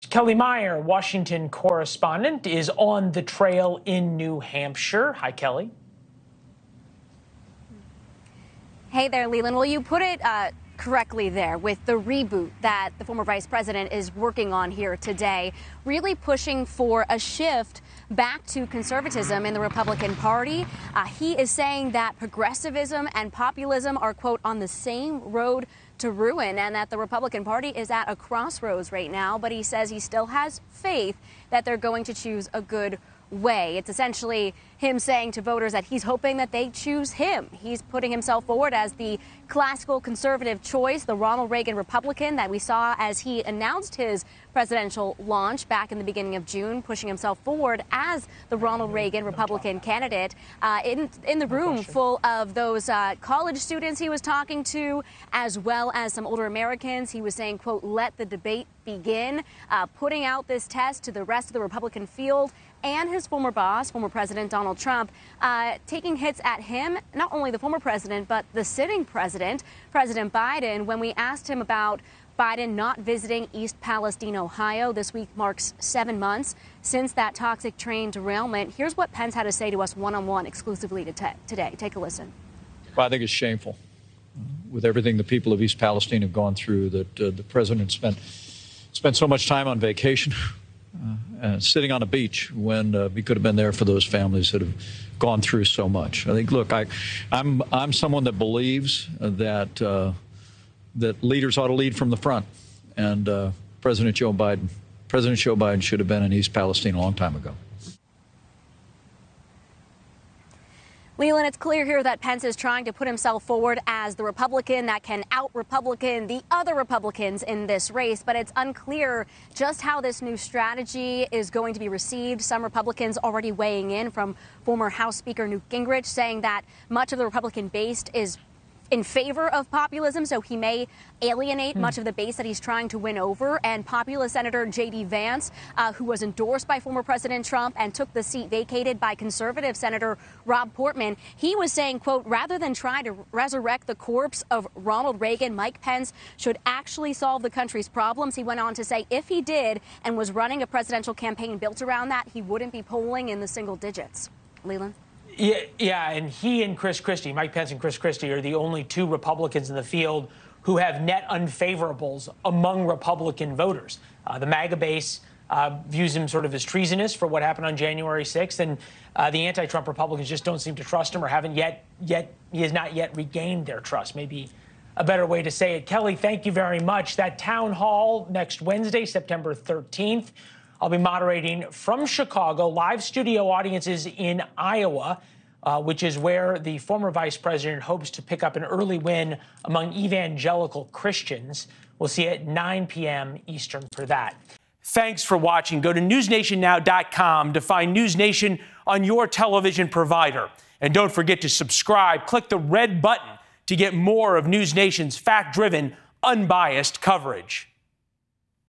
Kellie Meyer, Washington correspondent, is on the trail in New Hampshire. Hi, Kellie. Hey there, Leland. Well, you put it correctly there with the reboot that the former vice president is working on here today, really pushing for a shift back to conservatism in the Republican Party. He is saying that progressivism and populism are, quote, on the same road to ruin, and that the Republican Party is at a crossroads right now. But he says he still has faith that they're going to choose a good way. It's essentially him saying to voters that he's hoping that they choose him. He's putting himself forward as the classical conservative choice, the Ronald Reagan Republican that we saw as he announced his presidential launch back in the beginning of June, pushing himself forward as the Ronald Reagan Republican candidate. In the room full of those college students he was talking to, as well as some older Americans, he was saying, quote, let the debate begin, putting out this test to the rest of the Republican field and his former boss, former President Donald Trump, taking hits at him, not only the former president, but the sitting president, President Biden. When we asked him about Biden not visiting East Palestine, Ohio, this week marks 7 months since that toxic train derailment. Here's what Pence had to say to us one-on-one exclusively today. Take a listen. Well, I think it's shameful with everything the people of East Palestine have gone through that the president spent so much time on vacation. Sitting on a beach when we could have been there for those families that have gone through so much. I think, look, I'm someone that believes that leaders ought to lead from the front, and President Joe Biden should have been in East Palestine a long time ago. Leland, it's clear here that Pence is trying to put himself forward as the Republican that can out-Republican the other Republicans in this race, but it's unclear just how this new strategy is going to be received. Some Republicans already weighing in, from former House Speaker Newt Gingrich, saying that much of the Republican base is in favor of populism, so he may alienate much of the base that he's trying to win over. And populist Senator J.D. Vance, who was endorsed by former President Trump and took the seat vacated by conservative Senator Rob Portman, he was saying, quote, rather than try to resurrect the corpse of Ronald Reagan, Mike Pence should actually solve the country's problems. He went on to say if he did and was running a presidential campaign built around that, he wouldn't be polling in the single digits. Leland? Yeah, and he and Chris Christie, Mike Pence and Chris Christie, are the only two Republicans in the field who have net unfavorables among Republican voters. The MAGA base views him sort of as treasonous for what happened on January 6th, and the anti-Trump Republicans just don't seem to trust him, or haven't he has not yet regained their trust. Maybe a better way to say it. Kellie, thank you very much. That town hall next Wednesday, September 13th. I'll be moderating from Chicago, live studio audiences in Iowa, which is where the former vice president hopes to pick up an early win among evangelical Christians. We'll see you at 9 p.m. Eastern for that. Thanks for watching. Go to newsnationnow.com to find NewsNation on your television provider. And don't forget to subscribe. Click the red button to get more of NewsNation's fact-driven, unbiased coverage.